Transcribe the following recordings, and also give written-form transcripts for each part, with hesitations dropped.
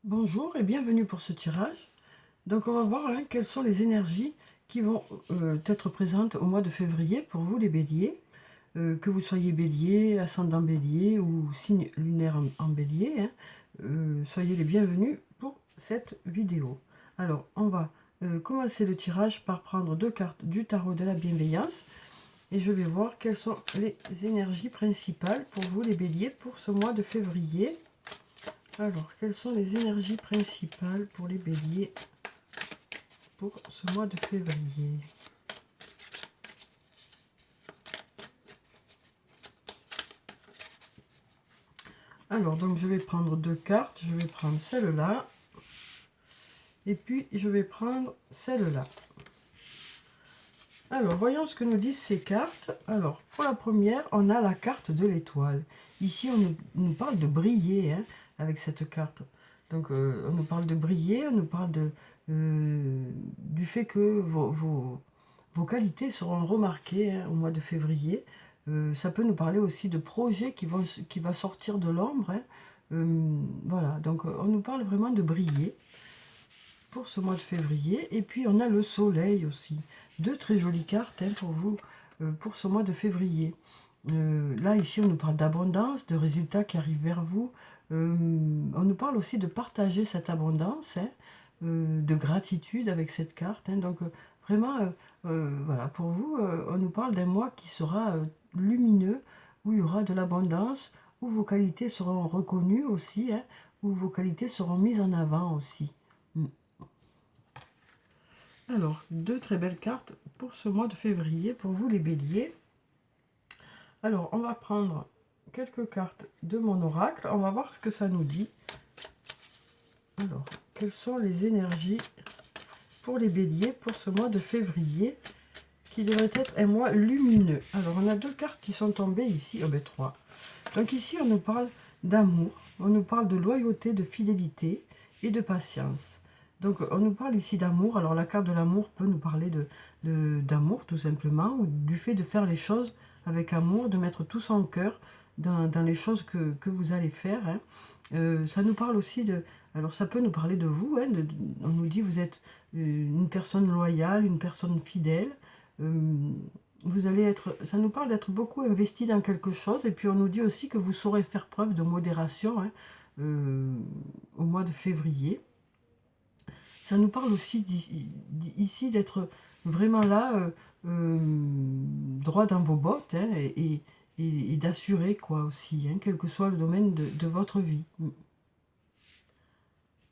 Bonjour et bienvenue pour ce tirage. Donc on va voir quelles sont les énergies qui vont être présentes au mois de février pour vous les béliers. Que vous soyez bélier, ascendant bélier ou signe lunaire en bélier, soyez les bienvenus pour cette vidéo. Alors on va commencer le tirage par prendre deux cartes du tarot de la bienveillance et je vais voir quelles sont les énergies principales pour vous les béliers pour ce mois de février. Alors, quelles sont les énergies principales pour les béliers pour ce mois de février? Alors, donc je vais prendre deux cartes. Je vais prendre celle-là. Et puis, je vais prendre celle-là. Alors, voyons ce que nous disent ces cartes. Alors, pour la première, on a la carte de l'étoile. Ici, on nous parle de briller avec cette carte. Donc, on nous parle de briller, on nous parle du fait que vos qualités seront remarquées au mois de février. Ça peut nous parler aussi de projets qui va sortir de l'ombre. Voilà, donc on nous parle vraiment de briller pour ce mois de février. Et puis on a le soleil aussi. Deux très jolies cartes pour vous pour ce mois de février. Là, ici, on nous parle d'abondance, de résultats qui arrivent vers vous. On nous parle aussi de partager cette abondance, de gratitude avec cette carte. Donc, vraiment, voilà, pour vous, on nous parle d'un mois qui sera lumineux, où il y aura de l'abondance, où vos qualités seront reconnues aussi, où vos qualités seront mises en avant aussi. Alors, deux très belles cartes pour ce mois de février, pour vous les béliers. Alors, on va prendre quelques cartes de mon oracle. On va voir ce que ça nous dit. Alors, quelles sont les énergies pour les béliers pour ce mois de février, qui devrait être un mois lumineux. Alors, on a deux cartes qui sont tombées ici. Oh ben, trois. Donc ici, on nous parle d'amour. On nous parle de loyauté, de fidélité et de patience. Donc, on nous parle ici d'amour. Alors, la carte de l'amour peut nous parler d'amour, tout simplement, ou du fait de faire les choses avec amour, de mettre tout son cœur dans les choses que vous allez faire. Ça nous parle aussi de... Alors, ça peut nous parler de vous. On nous dit vous êtes une personne loyale, une personne fidèle. Vous allez être... Ça nous parle d'être beaucoup investi dans quelque chose. Et puis, on nous dit aussi que vous saurez faire preuve de modération au mois de février. Ça nous parle aussi ici d'être vraiment là, droit dans vos bottes, et d'assurer quoi aussi, quel que soit le domaine de votre vie.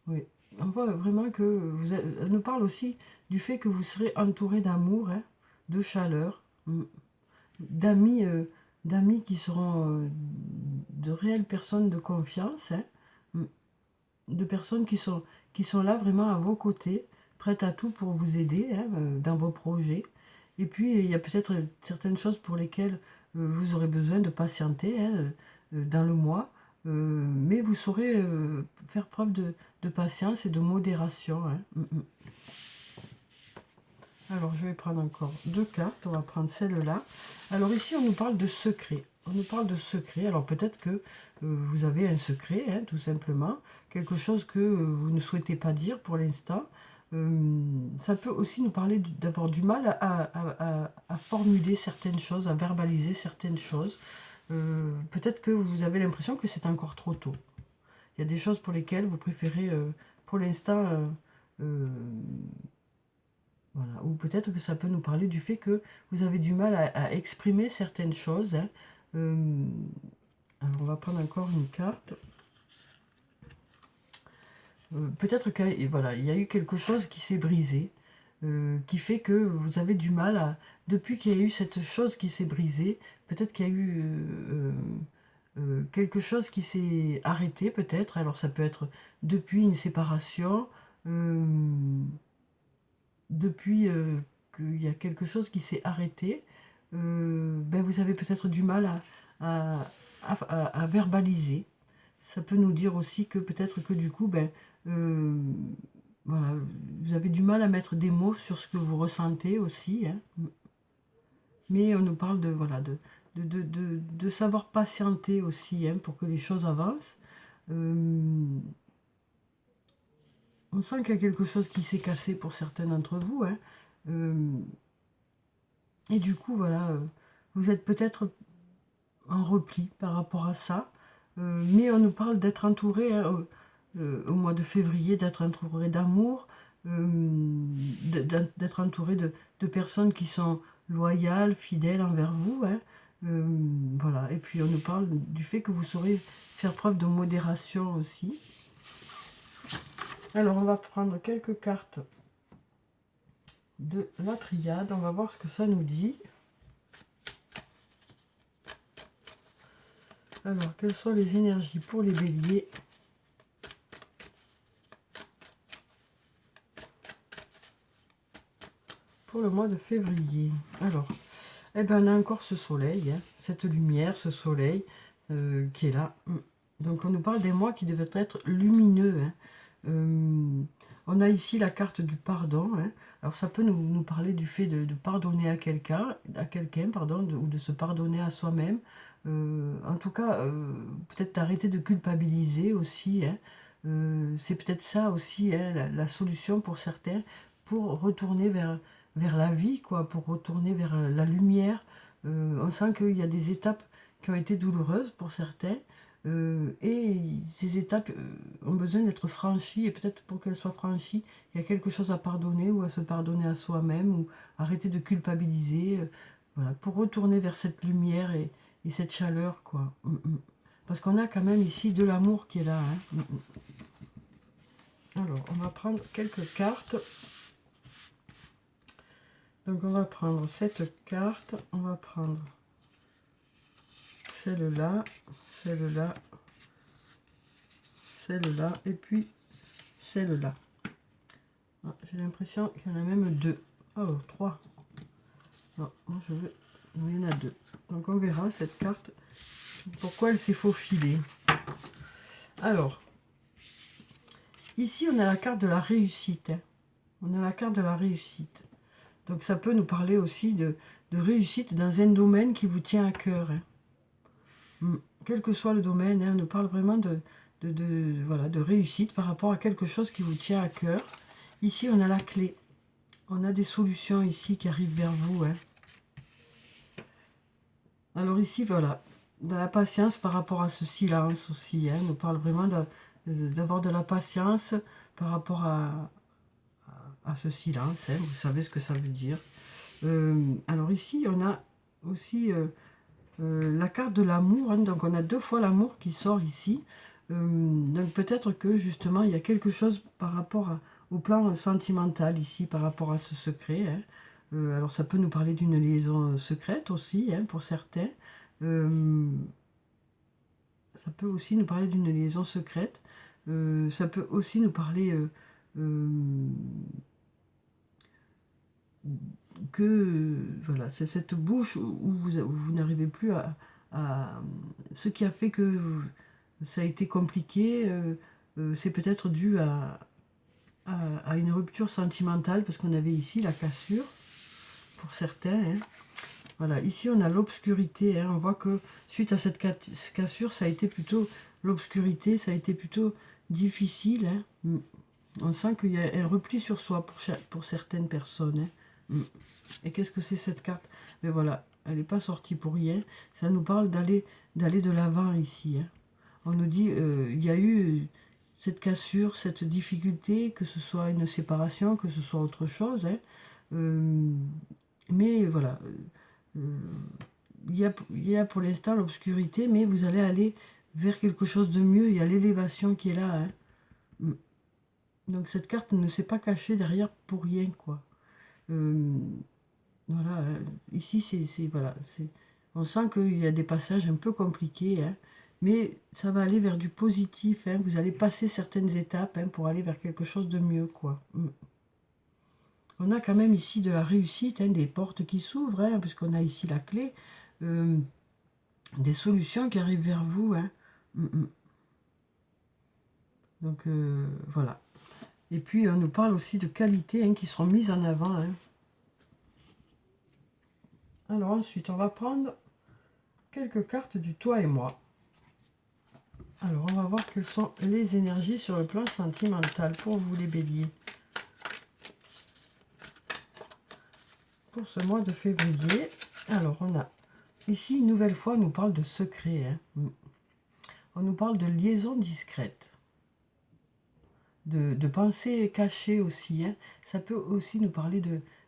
Oui. On voit vraiment que elle nous parle aussi du fait que vous serez entouré d'amour, de chaleur, d'amis, d'amis qui seront de réelles personnes de confiance, de personnes qui sont là vraiment à vos côtés, prêtes à tout pour vous aider dans vos projets. Et puis, il y a peut-être certaines choses pour lesquelles vous aurez besoin de patienter dans le mois, mais vous saurez faire preuve de patience et de modération. Alors, je vais prendre encore deux cartes. On va prendre celle-là. Alors, ici, on nous parle de secret. On nous parle de secret. Alors, peut-être que vous avez un secret, tout simplement. Quelque chose que vous ne souhaitez pas dire pour l'instant. Ça peut aussi nous parler d'avoir du mal à formuler certaines choses, à verbaliser certaines choses. Peut-être que vous avez l'impression que c'est encore trop tôt. Il y a des choses pour lesquelles vous préférez, pour l'instant, voilà. Ou peut-être que ça peut nous parler du fait que vous avez du mal à exprimer certaines choses. Alors, on va prendre encore une carte. Peut-être qu'il voilà, il y a eu quelque chose qui s'est brisé, qui fait que vous avez du mal à... Depuis qu'il y a eu cette chose qui s'est brisée, peut-être qu'il y a eu quelque chose qui s'est arrêté, peut-être. Alors, ça peut être depuis une séparation, depuis qu'il y a quelque chose qui s'est arrêté, ben vous avez peut-être du mal à verbaliser. Ça peut nous dire aussi que peut-être que du coup, voilà, vous avez du mal à mettre des mots sur ce que vous ressentez aussi. Mais on nous parle de, voilà, de savoir patienter aussi pour que les choses avancent. on sent qu'il y a quelque chose qui s'est cassé pour certains d'entre vous. Hein. Et du coup, voilà, vous êtes peut-être en repli par rapport à ça. Mais on nous parle d'être entouré, hein, au mois de février, d'être entouré d'amour, d'être entouré de personnes qui sont loyales, fidèles envers vous. Hein. Voilà. Et puis on nous parle du fait que vous saurez faire preuve de modération aussi. Alors on va prendre quelques cartes de la triade. On va voir ce que ça nous dit. Alors, quelles sont les énergies pour les béliers? Pour le mois de février. Alors, eh ben, on a encore ce soleil, hein, cette lumière, ce soleil qui est là. Donc, on nous parle des mois qui devaient être lumineux. Hein. On a ici la carte du pardon. Hein. Alors, ça peut nous parler du fait de pardonner à quelqu'un, pardon, ou de se pardonner à soi-même. En tout cas, peut-être arrêter de culpabiliser aussi. Hein. C'est peut-être ça aussi, hein, la solution pour certains, pour retourner vers la vie, quoi, pour retourner vers la lumière. On sent qu'il y a des étapes qui ont été douloureuses pour certains. Et ces étapes ont besoin d'être franchies, et peut-être pour qu'elles soient franchies, il y a quelque chose à pardonner ou à se pardonner à soi-même, ou arrêter de culpabiliser, voilà, pour retourner vers cette lumière et cette chaleur, quoi. Parce qu'on a quand même ici de l'amour qui est là. Hein. Alors, on va prendre quelques cartes. Donc, on va prendre cette carte, on va prendre celle-là, celle-là, celle-là, et puis celle-là. Ah, j'ai l'impression qu'il y en a même deux. Oh, trois. Non, moi je veux... Non, il y en a deux. Donc on verra cette carte, pourquoi elle s'est faufilée. Alors, ici on a la carte de la réussite. Hein. On a la carte de la réussite. Donc ça peut nous parler aussi de réussite dans un domaine qui vous tient à cœur. Hein. Quel que soit le domaine, hein, on nous parle vraiment voilà, de réussite par rapport à quelque chose qui vous tient à cœur. Ici, on a la clé. On a des solutions ici qui arrivent vers vous. Hein. Alors ici, voilà, de la patience par rapport à ce silence aussi. Hein, on nous parle vraiment d'avoir de la patience par rapport à ce silence. Hein, vous savez ce que ça veut dire. Alors ici, on a aussi la carte de l'amour. Hein, donc on a deux fois l'amour qui sort ici. Donc peut-être que justement, il y a quelque chose par rapport au plan sentimental ici, par rapport à ce secret. Hein. Alors ça peut nous parler d'une liaison secrète aussi, hein, pour certains. Ça peut aussi nous parler d'une liaison secrète. Ça peut aussi nous parler que voilà, c'est cette bouche où vous n'arrivez plus à... Ce qui a fait que ça a été compliqué, c'est peut-être dû à une rupture sentimentale, parce qu'on avait ici la cassure, pour certains. Hein. Voilà, ici on a l'obscurité. Hein. On voit que suite à cette cassure, ça a été plutôt l'obscurité, ça a été plutôt difficile. Hein. On sent qu'il y a un repli sur soi pour certaines personnes. Hein. Et qu'est-ce que c'est cette carte? Mais voilà, elle n'est pas sortie pour rien. Ça nous parle d'aller de l'avant ici. Hein. On nous dit il y a eu cette cassure, cette difficulté, que ce soit une séparation, que ce soit autre chose. Hein. Mais voilà, il y a pour l'instant l'obscurité, mais vous allez aller vers quelque chose de mieux. Il y a l'élévation qui est là. Hein. Donc cette carte ne s'est pas cachée derrière pour rien, quoi. Voilà, ici voilà, on sent qu'il y a des passages un peu compliqués, hein, mais ça va aller vers du positif. Hein, vous allez passer certaines étapes, hein, pour aller vers quelque chose de mieux, quoi. On a quand même ici de la réussite, hein, des portes qui s'ouvrent, hein, puisqu'on a ici la clé, des solutions qui arrivent vers vous. Hein. Donc voilà. Et puis on nous parle aussi de qualités, hein, qui seront mises en avant. Hein. Alors ensuite, on va prendre quelques cartes du toi et moi. Alors, on va voir quelles sont les énergies sur le plan sentimental pour vous les béliers. Pour ce mois de février, alors on a ici une nouvelle fois, on nous parle de secret. Hein. On nous parle de liaison discrète, de pensée cachée aussi. Hein. Ça peut aussi nous parler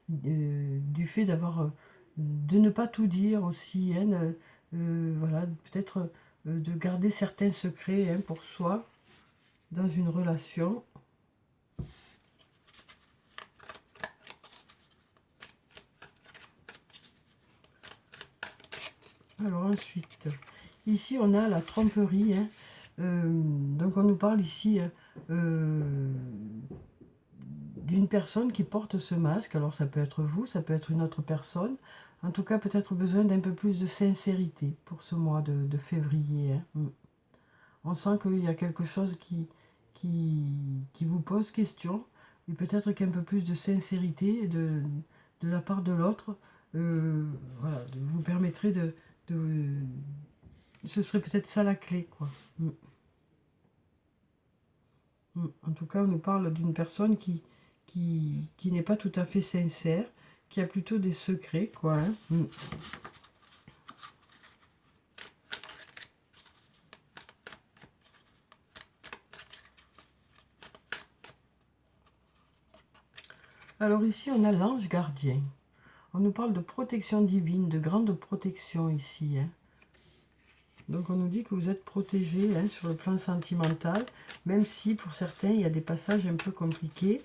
du fait d'avoir, de ne pas tout dire aussi. Hein, voilà, peut-être de garder certains secrets hein, pour soi dans une relation. Alors ensuite, ici on a la tromperie. Hein. Donc on nous parle ici d'une personne qui porte ce masque. Alors ça peut être vous, ça peut être une autre personne. En tout cas, peut-être besoin d'un peu plus de sincérité pour ce mois de février. Hein. On sent qu'il y a quelque chose qui vous pose question. Et peut-être qu'un peu plus de sincérité de la part de l'autre voilà, vous permettrait de ce serait peut-être ça la clé, quoi. En tout cas, on nous parle d'une personne qui n'est pas tout à fait sincère, qui a plutôt des secrets, quoi. Hein. Alors ici, on a l'ange gardien. On nous parle de protection divine, de grande protection ici. Hein. Donc on nous dit que vous êtes protégé hein, sur le plan sentimental, même si pour certains, il y a des passages un peu compliqués.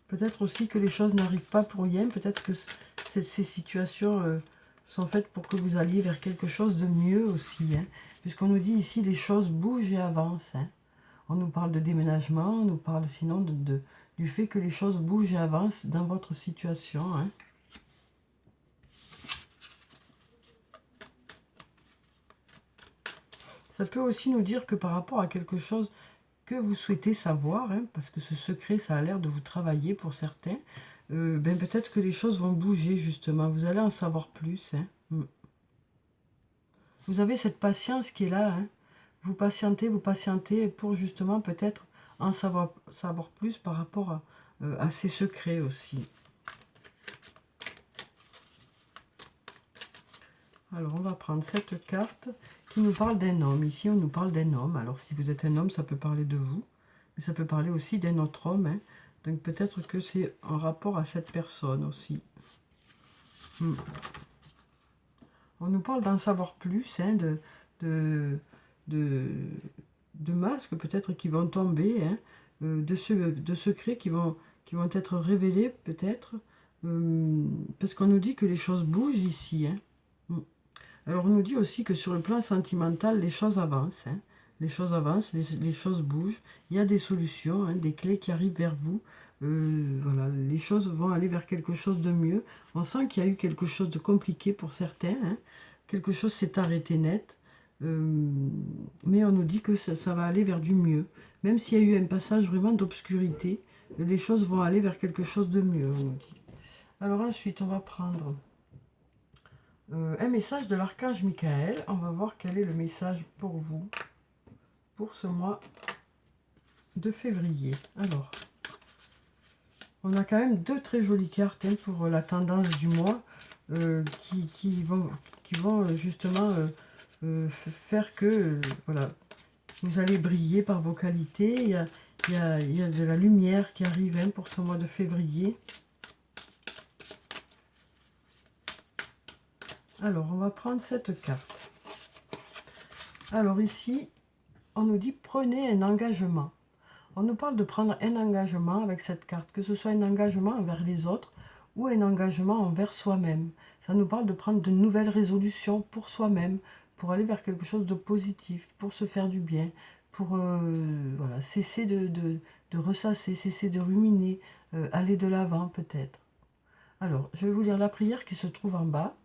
Peut-être aussi que les choses n'arrivent pas pour rien, peut-être que ces situations sont faites pour que vous alliez vers quelque chose de mieux aussi. Hein, puisqu'on nous dit ici, les choses bougent et avancent. Hein. On nous parle de déménagement, on nous parle sinon du fait que les choses bougent et avancent dans votre situation. Hein. Ça peut aussi nous dire que par rapport à quelque chose que vous souhaitez savoir, hein, parce que ce secret, ça a l'air de vous travailler pour certains, ben peut-être que les choses vont bouger justement, vous allez en savoir plus. Hein. Vous avez cette patience qui est là, hein. Vous patientez pour justement peut-être en savoir plus par rapport à ces secrets aussi. Alors, on va prendre cette carte qui nous parle d'un homme. Ici, on nous parle d'un homme. Alors, si vous êtes un homme, ça peut parler de vous. Mais ça peut parler aussi d'un autre homme. Hein. Donc, peut-être que c'est en rapport à cette personne aussi. On nous parle d'en savoir plus, hein, de masques peut-être qui vont tomber, hein, de secrets qui vont être révélés peut-être. Parce qu'on nous dit que les choses bougent ici. Hein. Alors on nous dit aussi que sur le plan sentimental, les choses avancent. Hein. Les choses avancent, les choses bougent. Il y a des solutions, hein, des clés qui arrivent vers vous. Voilà, les choses vont aller vers quelque chose de mieux. On sent qu'il y a eu quelque chose de compliqué pour certains. Hein. Quelque chose s'est arrêté net. Mais on nous dit que ça va aller vers du mieux. Même s'il y a eu un passage vraiment d'obscurité, les choses vont aller vers quelque chose de mieux, on nous dit. Alors ensuite, on va prendre un message de l'archange Michael. On va voir quel est le message pour vous, pour ce mois de février. Alors, on a quand même deux très jolies cartes hein, pour la tendance du mois qui vont justement faire que voilà, vous allez briller par vos qualités. Il y a de la lumière qui arrive hein, pour ce mois de février. Alors, on va prendre cette carte. Alors ici, on nous dit prenez un engagement. On nous parle de prendre un engagement avec cette carte, que ce soit un engagement envers les autres ou un engagement envers soi-même. Ça nous parle de prendre de nouvelles résolutions pour soi-même, pour aller vers quelque chose de positif, pour se faire du bien, pour voilà, cesser de ressasser, cesser de ruminer, aller de l'avant peut-être. Alors, je vais vous lire la prière qui se trouve en bas.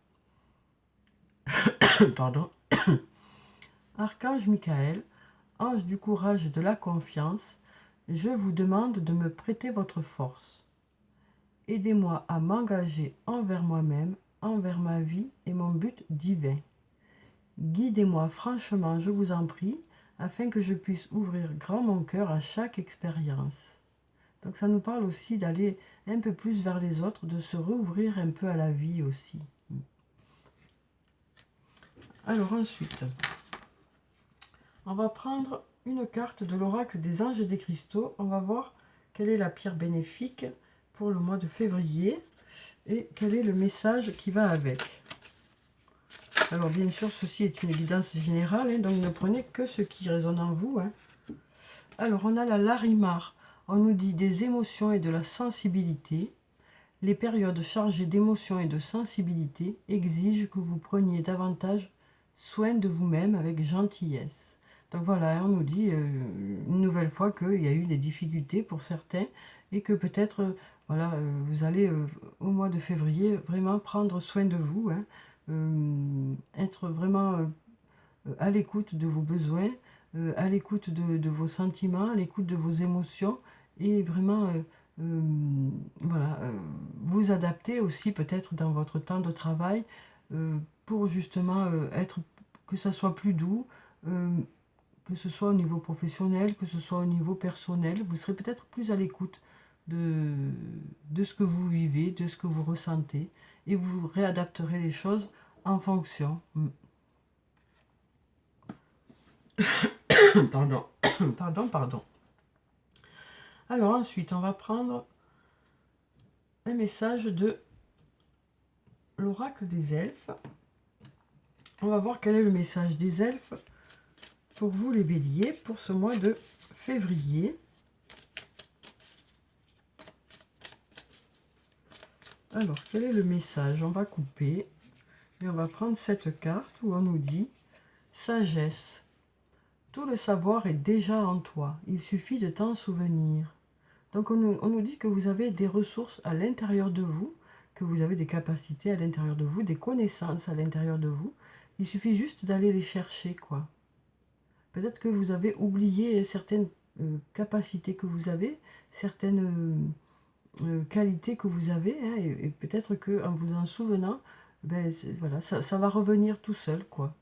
Pardon. Archange Michael, ange du courage et de la confiance, je vous demande de me prêter votre force. Aidez-moi à m'engager envers moi-même, envers ma vie et mon but divin. Guidez-moi franchement, je vous en prie, afin que je puisse ouvrir grand mon cœur à chaque expérience. Donc ça nous parle aussi d'aller un peu plus vers les autres, de se rouvrir un peu à la vie aussi. Alors ensuite, on va prendre une carte de l'oracle des anges et des cristaux. On va voir quelle est la pierre bénéfique pour le mois de février et quel est le message qui va avec. Alors bien sûr, ceci est une guidance générale, hein, donc ne prenez que ce qui résonne en vous. Hein. Alors on a la Larimar. On nous dit des émotions et de la sensibilité. Les périodes chargées d'émotions et de sensibilité exigent que vous preniez davantage soin de vous-même avec gentillesse. Donc voilà, on nous dit une nouvelle fois qu'il y a eu des difficultés pour certains et que peut-être voilà, vous allez au mois de février vraiment prendre soin de vous, hein, être vraiment à l'écoute de vos besoins, à l'écoute de vos sentiments, à l'écoute de vos émotions et vraiment voilà, vous adapter aussi peut-être dans votre temps de travail pour justement être, que ça soit plus doux, que ce soit au niveau professionnel, que ce soit au niveau personnel, vous serez peut-être plus à l'écoute de ce que vous vivez, de ce que vous ressentez, et vous réadapterez les choses en fonction. Pardon, pardon. Alors ensuite, on va prendre un message de l'oracle des elfes. On va voir quel est le message des elfes pour vous les béliers pour ce mois de février. Alors, quel est le message? On va couper et on va prendre cette carte où on nous dit sagesse. Tout le savoir est déjà en toi, il suffit de t'en souvenir. Donc on nous dit que vous avez des ressources à l'intérieur de vous, que vous avez des capacités à l'intérieur de vous, des connaissances à l'intérieur de vous. Il suffit juste d'aller les chercher, quoi. Peut-être que vous avez oublié certaines capacités que vous avez, certaines qualités que vous avez, hein, et peut-être qu'en vous en souvenant, ben, voilà, ça va revenir tout seul, quoi.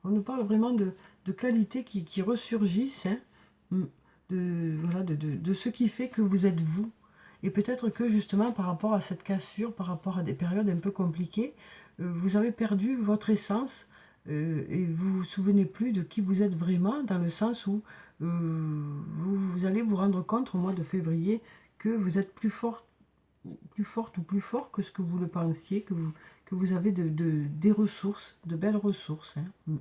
On nous parle vraiment de qualités qui ressurgissent, hein, voilà, de ce qui fait que vous êtes vous. Et peut-être que justement par rapport à cette cassure, par rapport à des périodes un peu compliquées, vous avez perdu votre essence et vous vous souvenez plus de qui vous êtes vraiment, dans le sens où vous allez vous rendre compte au mois de février que vous êtes plus forte ou plus fort que ce que vous le pensiez, que vous avez des ressources, de belles ressources. Hein.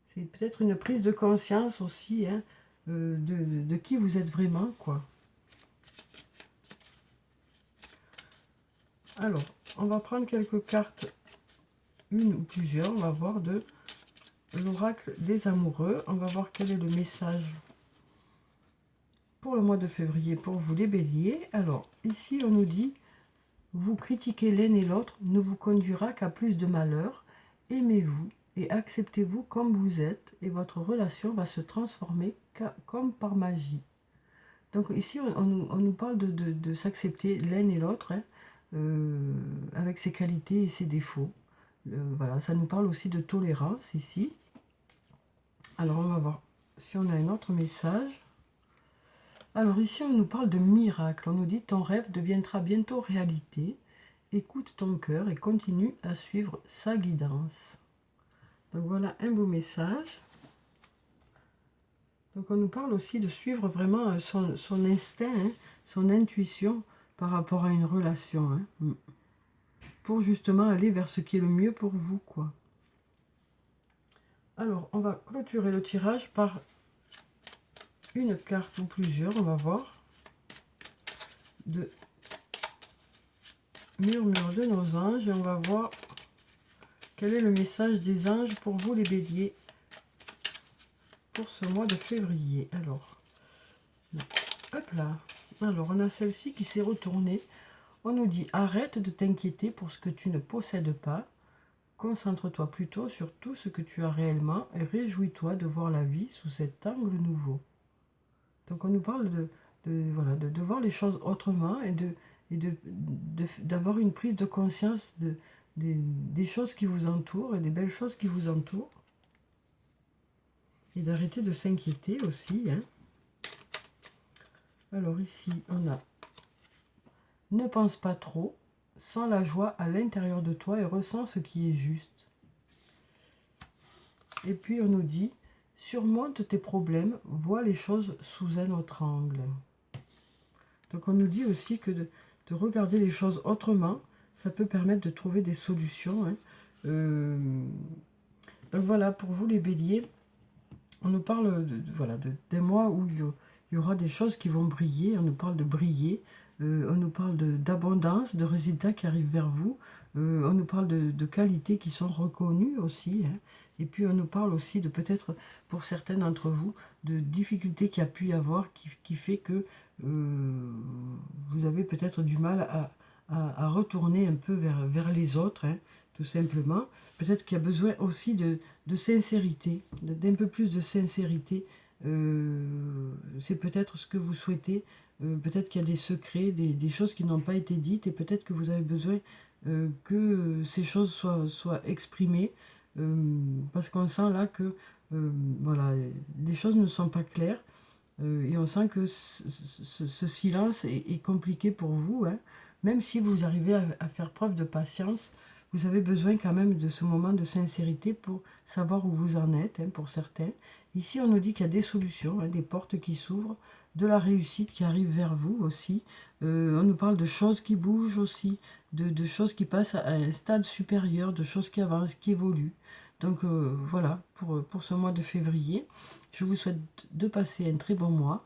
C'est peut-être une prise de conscience aussi, hein, de qui vous êtes vraiment, quoi. Alors, on va prendre quelques cartes, une ou plusieurs, on va voir de l'oracle des amoureux. On va voir quel est le message pour le mois de février pour vous les béliers. Alors, ici, on nous dit, vous critiquer l'un et l'autre ne vous conduira qu'à plus de malheur. Aimez-vous et acceptez-vous comme vous êtes et votre relation va se transformer comme par magie. Donc ici, on nous parle de s'accepter l'un et l'autre, hein, avec ses qualités et ses défauts. Voilà, ça nous parle aussi de tolérance ici. Alors on va voir si on a un autre message. Alors ici, on nous parle de miracle. On nous dit ton rêve deviendra bientôt réalité. Écoute ton cœur et continue à suivre sa guidance. Donc voilà un beau message. Donc on nous parle aussi de suivre vraiment son instinct, hein, son intuition par rapport à une relation. Hein, pour justement aller vers ce qui est le mieux pour vous, quoi. Alors on va clôturer le tirage par une carte ou plusieurs, on va voir, de murmure de nos anges, et on va voir quel est le message des anges pour vous les béliers pour ce mois de février. Alors, hop là. Alors, on a celle-ci qui s'est retournée. On nous dit, arrête de t'inquiéter pour ce que tu ne possèdes pas. Concentre-toi plutôt sur tout ce que tu as réellement et réjouis-toi de voir la vie sous cet angle nouveau. Donc, on nous parle voilà, voir les choses autrement et d'avoir une prise de conscience des choses qui vous entourent et des belles choses qui vous entourent. Et d'arrêter de s'inquiéter aussi, hein. Alors ici, on a « Ne pense pas trop, sens la joie à l'intérieur de toi et ressens ce qui est juste. » Et puis on nous dit « Surmonte tes problèmes, vois les choses sous un autre angle. » Donc on nous dit aussi que de regarder les choses autrement, ça peut permettre de trouver des solutions, hein. Donc voilà, pour vous les béliers, on nous parle voilà, d'un mois où il y aura des choses qui vont briller. On nous parle de briller, on nous parle d'abondance, de résultats qui arrivent vers vous. On nous parle de qualités qui sont reconnues aussi, hein. Et puis on nous parle aussi de peut-être, pour certains d'entre vous, de difficultés qu'il y a pu y avoir qui fait que vous avez peut-être du mal à retourner un peu vers les autres, hein, tout simplement. Peut-être qu'il y a besoin aussi de sincérité, d'un peu plus de sincérité. C'est peut-être ce que vous souhaitez. Peut-être qu'il y a des secrets, des choses qui n'ont pas été dites, et peut-être que vous avez besoin que ces choses soient exprimées, parce qu'on sent là que voilà, les choses ne sont pas claires, et on sent que ce silence est compliqué pour vous, hein. Même si vous arrivez à faire preuve de patience, vous avez besoin quand même de ce moment de sincérité pour savoir où vous en êtes, hein, pour certains. Ici, on nous dit qu'il y a des solutions, hein, des portes qui s'ouvrent, de la réussite qui arrive vers vous aussi. On nous parle de choses qui bougent aussi, de choses qui passent à un stade supérieur, de choses qui avancent, qui évoluent. Donc voilà, pour ce mois de février, je vous souhaite de passer un très bon mois.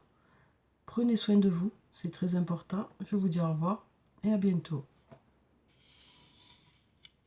Prenez soin de vous, c'est très important. Je vous dis au revoir et à bientôt.